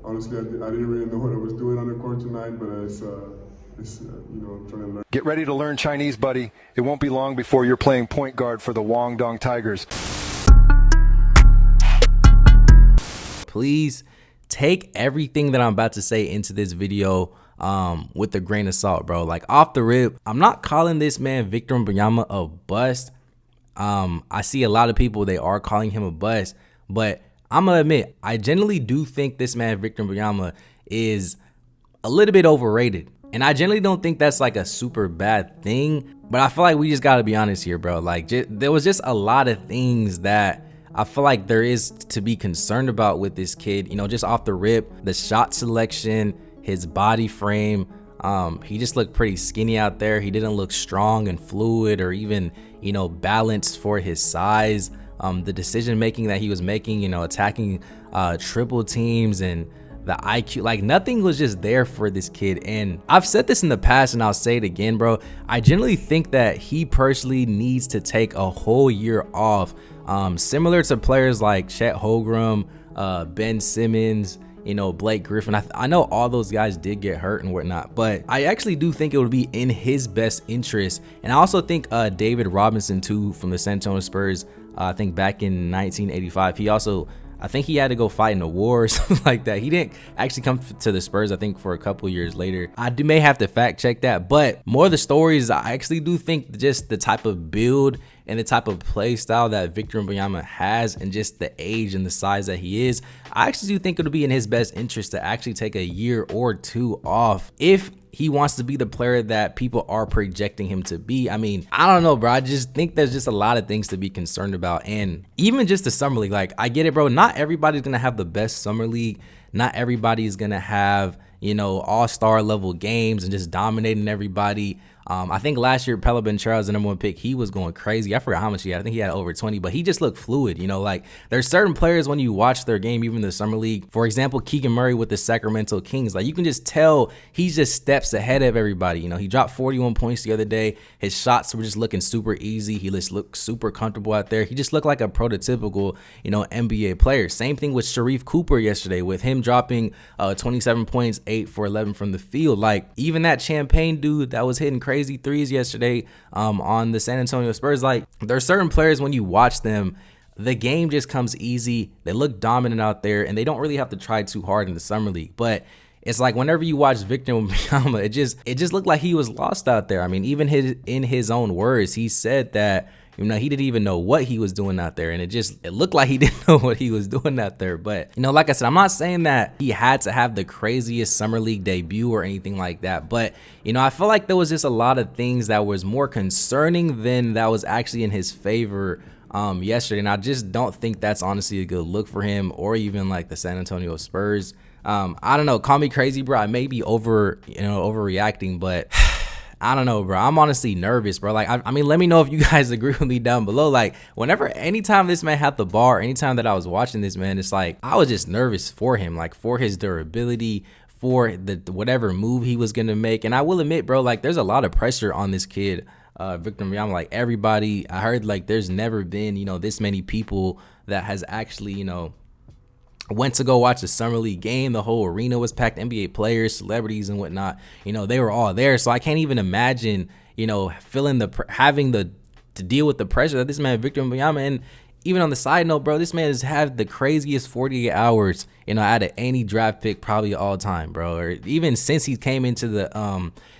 honestly, I didn't really know what I was doing on the court tonight, but trying to learn. Get ready to learn Chinese, buddy. It won't be long before you're playing point guard for the Guangdong Tigers. Please take everything that I'm about to say into this video with a grain of salt, bro. Like, off the rip, I'm not calling this man Victor Wembanyama a bust. I see a lot of people, they are calling him a bust, but I'm gonna admit, I generally do think this man Victor Wembanyama is a little bit overrated. And I generally don't think that's like a super bad thing, but I feel like we just gotta be honest here, bro. Like, there was just a lot of things that I feel like there is to be concerned about with this kid. You know, just off the rip, the shot selection, his body frame. He just looked pretty skinny out there. He didn't look strong and fluid or even, you know, balanced for his size. The decision making that he was making, you know, attacking triple teams and the IQ, like, nothing was just there for this kid. And I've said this in the past and I'll say it again, bro. I generally think that he personally needs to take a whole year off, similar to players like Chet Holmgren, Ben Simmons, you know, Blake Griffin. I know all those guys did get hurt and whatnot, but I actually do think it would be in his best interest. And I also think David Robinson too, from the San Antonio Spurs, I think back in 1985, I think he had to go fight in a war or something like that. He didn't actually come to the Spurs, I think, for a couple years later. May have to fact check that, but more of the stories, I actually do think just the type of build and the type of play style that Victor Wembanyama has and just the age and the size that he is, I actually do think it'll be in his best interest to actually take a year or two off if he wants to be the player that people are projecting him to be. I mean, I don't know, bro. I just think there's just a lot of things to be concerned about. And even just the summer league, like, I get it, bro. Not everybody's going to have the best summer league. Not everybody is going to have, you know, all-star level games and just dominating everybody. I think last year, Pella Charles, the #1 pick, he was going crazy. I forgot how much he had. I think he had over 20, but he just looked fluid. You know, like, there's certain players when you watch their game, even the summer league. For example, Keegan Murray with the Sacramento Kings. Like, you can just tell he's just steps ahead of everybody. You know, he dropped 41 points the other day. His shots were just looking super easy. He just looked super comfortable out there. He just looked like a prototypical, you know, NBA player. Same thing with Sharif Cooper yesterday, with him dropping 27 points, 8 for 11 from the field. Like, even that Champagne dude that was hitting crazy threes yesterday on the San Antonio Spurs, like, there are certain players when you watch them, the game just comes easy. They look dominant out there and they don't really have to try too hard in the summer league. But it's like whenever you watch Victor Wembanyama, it just looked like he was lost out there. I mean, even in his own words, he said that, you know, he didn't even know what he was doing out there. And it looked like he didn't know what he was doing out there. But, you know, like I said, I'm not saying that he had to have the craziest summer league debut or anything like that. But, you know, I feel like there was just a lot of things that was more concerning than that was actually in his favor yesterday. And I just don't think that's honestly a good look for him or even like the San Antonio Spurs. I don't know. Call me crazy, bro. I may be overreacting, but I don't know, bro. I'm honestly nervous, bro. Like, I mean, let me know if you guys agree with me down below. Like, anytime this man had the ball, anytime that I was watching this man, it's like I was just nervous for him, like, for his durability, for the whatever move he was gonna make. And I will admit, bro, like, there's a lot of pressure on this kid, Victor Wembanyama. Like, everybody, I heard, like, there's never been, you know, this many people that has actually, you know, went to go watch the summer league game. The whole arena was packed. NBA players, celebrities, and whatnot. You know, they were all there. So I can't even imagine, you know, having to deal with the pressure that this man Victor Wembanyama. And even on the side note, bro, this man has had the craziest 48 hours, you know, out of any draft pick probably all time, bro. Or even since he came into the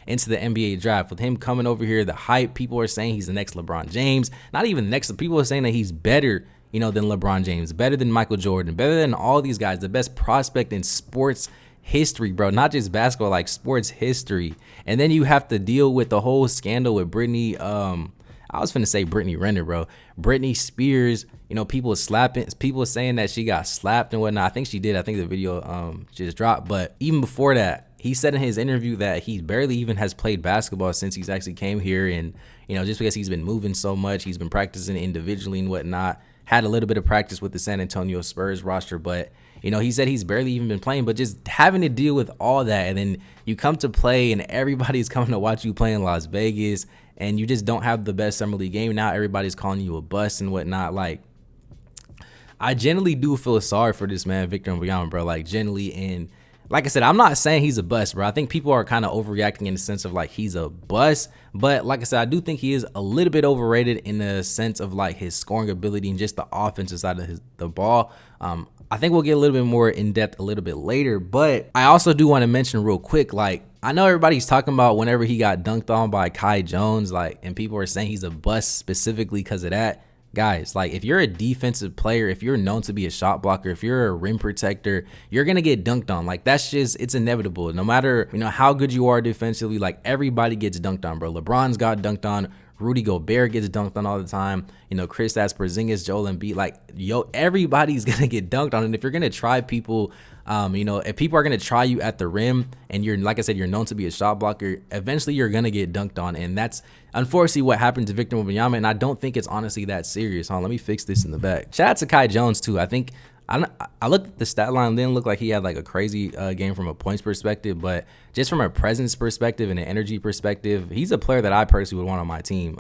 NBA draft. With him coming over here, the hype, people are saying he's the next LeBron James. Not even the next. People are saying that he's better, you know, than LeBron James, better than Michael Jordan, better than all these guys, the best prospect in sports history, bro, not just basketball, like sports history. And then you have to deal with the whole scandal with Britney, I was finna say Brittany Renner, bro. Britney Spears, you know, people saying that she got slapped and whatnot. I think she did. I think the video just dropped. But even before that, he said in his interview that he barely even has played basketball since he's actually came here. And, you know, just because he's been moving so much, he's been practicing individually and whatnot. Had a little bit of practice with the San Antonio Spurs roster, but, you know, he said he's barely even been playing. But just having to deal with all that, and then you come to play and everybody's coming to watch you play in Las Vegas, and you just don't have the best summer league game. Now everybody's calling you a bust and whatnot. Like, I generally do feel sorry for this man, Victor Wembanyama, bro. Like, generally, and like I said, I'm not saying he's a bust, bro. I think people are kind of overreacting in the sense of like he's a bust. But like I said, I do think he is a little bit overrated in the sense of like his scoring ability and just the offensive side of the ball. I think we'll get a little bit more in depth a little bit later. But I also do want to mention real quick, like, I know everybody's talking about whenever he got dunked on by Kai Jones, like, and people are saying he's a bust specifically because of that. Guys, like, if you're a defensive player, if you're known to be a shot blocker, if you're a rim protector, you're going to get dunked on. Like, that's just, it's inevitable. No matter, how good you are defensively, like, everybody gets dunked on, bro. LeBron's got dunked on. Rudy Gobert gets dunked on all the time. Kristaps Porzingis, Joel Embiid, like, everybody's going to get dunked on. And if you're going to try people, if people are going to try you at the rim and you're, like I said, you're known to be a shot blocker, eventually you're going to get dunked on. And that's unfortunately what happened to Victor Wembanyama. And I don't think it's honestly that serious. Let me fix this in the back. Shout out to Kai Jones too. I think I looked at the stat line, didn't look like he had like a crazy game from a points perspective, but just from a presence perspective and an energy perspective, he's a player that I personally would want on my team.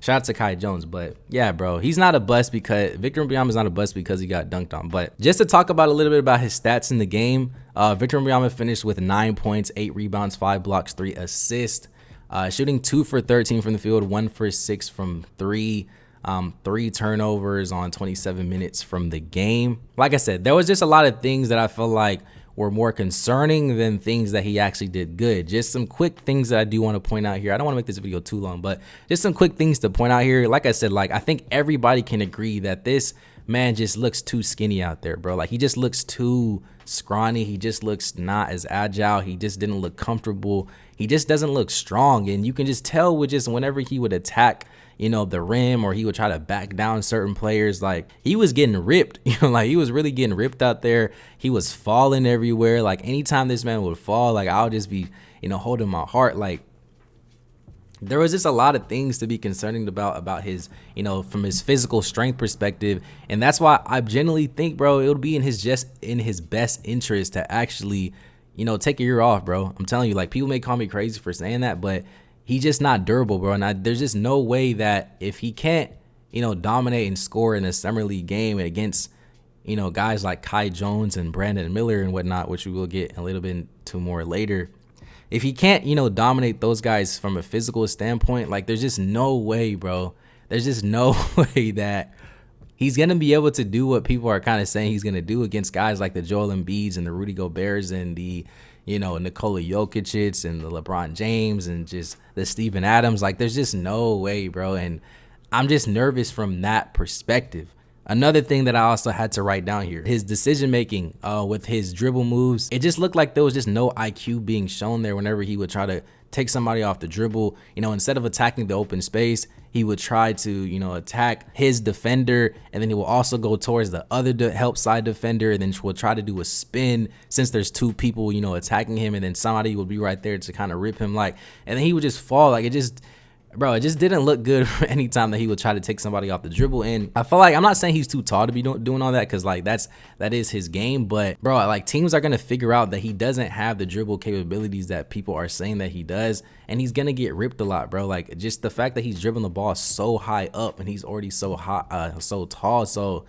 Shout out to Kai Jones. But yeah, bro, he's not a bust because Victor Wembanyama is not a bust because he got dunked on. But just to talk about a little bit about his stats in the game, Victor Wembanyama finished with 9 points, 8 rebounds, 5 blocks, 3 assists, shooting 2 for 13 from the field, 1 for 6 from 3. 3 turnovers on 27 minutes from the game. Like I said, there was just a lot of things that I felt like were more concerning than things that he actually did good. Just some quick things that I do want to point out here. I don't want to make this video too long, but just some quick things to point out here. Like I said, like, I think everybody can agree that this man just looks too skinny out there, bro. Like, he just looks too scrawny. He just looks not as agile. He just didn't look comfortable. He just doesn't look strong. And you can just tell with just whenever he would attack, the rim, or he would try to back down certain players, like, he was getting ripped, like, he was really getting ripped out there. He was falling everywhere. Like, anytime this man would fall, like, I'll just be, holding my heart. Like, there was just a lot of things to be concerning about his, from his physical strength perspective. And that's why I generally think, bro, it would be in his best interest to actually, take a year off, bro. I'm telling you, like, people may call me crazy for saying that, but he's just not durable, bro. And there's just no way that if he can't, dominate and score in a summer league game against, guys like Kai Jones and Brandon Miller and whatnot, which we will get a little bit to more later. If he can't, dominate those guys from a physical standpoint, like, there's just no way, bro. There's just no way that he's going to be able to do what people are kind of saying he's going to do against guys like the Joel Embiids and the Rudy Goberts and the, Nikola Jokic's and the LeBron James and just the Steven Adams. Like, there's just no way, bro. And I'm just nervous from that perspective. Another thing that I also had to write down here, his decision making with his dribble moves. It just looked like there was just no IQ being shown there whenever he would try to take somebody off the dribble. Instead of attacking the open space, he would try to, attack his defender, and then he will also go towards the other help side defender, and then will try to do a spin since there's 2 people, attacking him, and then somebody would be right there to kind of rip him, like, and then he would just fall. Like, it just didn't look good any time that he would try to take somebody off the dribble. And I feel like, I'm not saying he's too tall to be doing all that, because, like, that is his game. But, bro, like, teams are going to figure out that he doesn't have the dribble capabilities that people are saying that he does. And he's going to get ripped a lot, bro. Like, just the fact that he's dribbling the ball so high up and he's already so so tall. So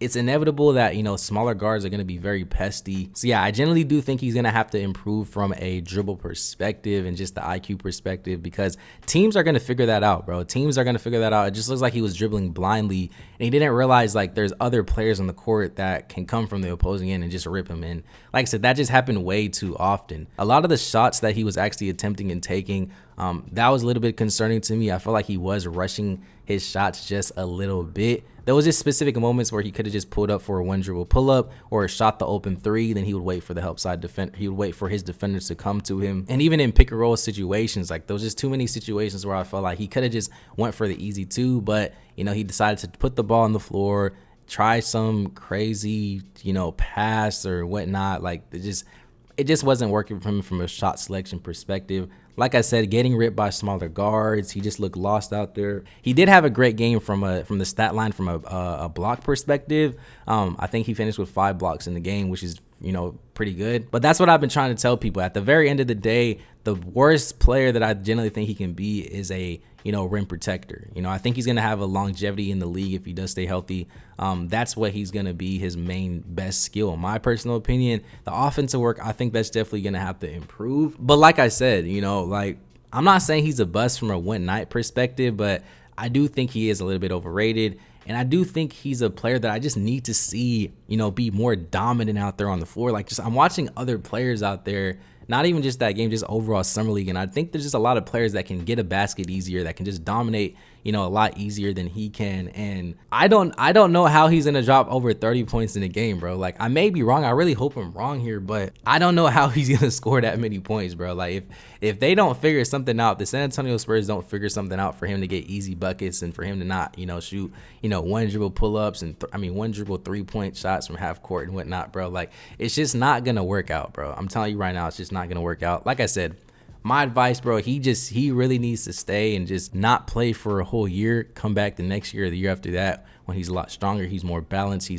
it's inevitable that, smaller guards are going to be very pesty. So, yeah, I generally do think he's going to have to improve from a dribble perspective and just the IQ perspective, because teams are going to figure that out, bro. Teams are going to figure that out. It just looks like he was dribbling blindly, and he didn't realize, like, there's other players on the court that can come from the opposing end and just rip him in. Like I said, that just happened way too often. A lot of the shots that he was actually attempting and taking, that was a little bit concerning to me. I feel like he was rushing his shots just a little bit. There was just specific moments where he could have just pulled up for a 1 dribble pull up or shot the open 3. Then he would wait for the help side defender. He would wait for his defenders to come to him. And even in pick and roll situations, like, there was just too many situations where I felt like he could have just went for the easy 2, but he decided to put the ball on the floor, try some crazy, pass or whatnot. Like, it just wasn't working for him from a shot selection perspective. Like I said, getting ripped by smaller guards, he just looked lost out there. He did have a great game from the stat line from a block perspective. I think he finished with 5 blocks in the game, which is, pretty good. But that's what I've been trying to tell people. At the very end of the day, the worst player that I generally think he can be is a, rim protector. I think he's going to have a longevity in the league if he does stay healthy. That's what he's going to be his main best skill. In my personal opinion, the offensive work, I think that's definitely going to have to improve. But like I said, like, I'm not saying he's a bust from a one night perspective, but I do think he is a little bit overrated. And I do think he's a player that I just need to see, be more dominant out there on the floor. Like, I'm watching other players out there, not even just that game, just overall summer league. And I think there's just a lot of players that can get a basket easier, that can just dominate, a lot easier than he can. And I don't know how he's gonna drop over 30 points in a game, bro. Like, I may be wrong. I really hope I'm wrong here, but I don't know how he's gonna score that many points, bro. Like, if they don't figure something out, the San Antonio Spurs don't figure something out for him to get easy buckets and for him to not, shoot, one dribble pull-ups and one dribble 3-point shots from half court and whatnot, bro. Like, it's just not gonna work out, bro. I'm telling you right now, it's just not gonna work out. Like I said, my advice, bro, he really needs to stay and just not play for a whole year. Come back the next year or the year after that when he's a lot stronger. He's more balanced. He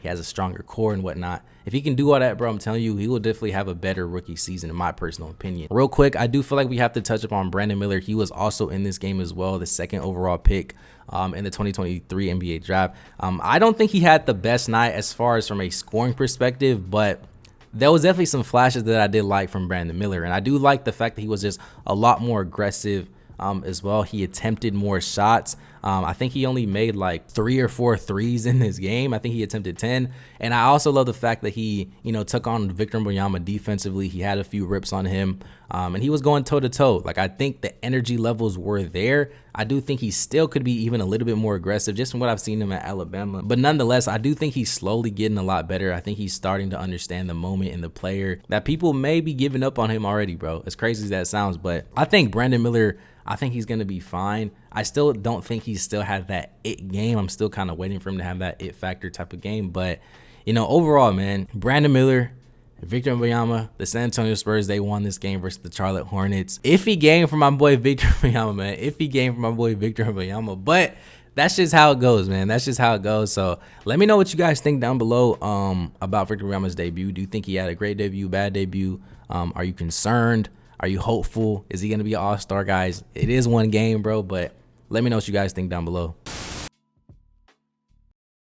has a stronger core and whatnot. If he can do all that, bro, I'm telling you, he will definitely have a better rookie season, in my personal opinion. Real quick, I do feel like we have to touch upon Brandon Miller. He was also in this game as well, the second overall pick in the 2023 NBA draft. I don't think he had the best night as far as from a scoring perspective, but there was definitely some flashes that I did like from Brandon Miller. And I do like the fact that he was just a lot more aggressive as well. He attempted more shots. I think he only made like 3 or 4 threes in this game. I think he attempted 10. And I also love the fact that he, took on Victor Wembanyama defensively. He had a few rips on him, and he was going toe to toe. Like, I think the energy levels were there. I do think he still could be even a little bit more aggressive just from what I've seen him at Alabama. But nonetheless, I do think he's slowly getting a lot better. I think he's starting to understand the moment and the player that people may be giving up on him already, bro. As crazy as that sounds, but I think Brandon Miller, I think he's going to be fine. I still don't think he still has that it game. I'm still kind of waiting for him to have that it factor type of game. But, overall, man, Brandon Miller, Victor Wembanyama, the San Antonio Spurs, they won this game versus the Charlotte Hornets. Iffy game for my boy Victor Wembanyama, man. Iffy game for my boy Victor Wembanyama. But that's just how it goes, man. That's just how it goes. So let me know what you guys think down below about Victor Wembanyama's debut. Do you think he had a great debut, bad debut? Are you concerned? Are you hopeful? Is he going to be an all-star, guys? It is one game, bro, but let me know what you guys think down below.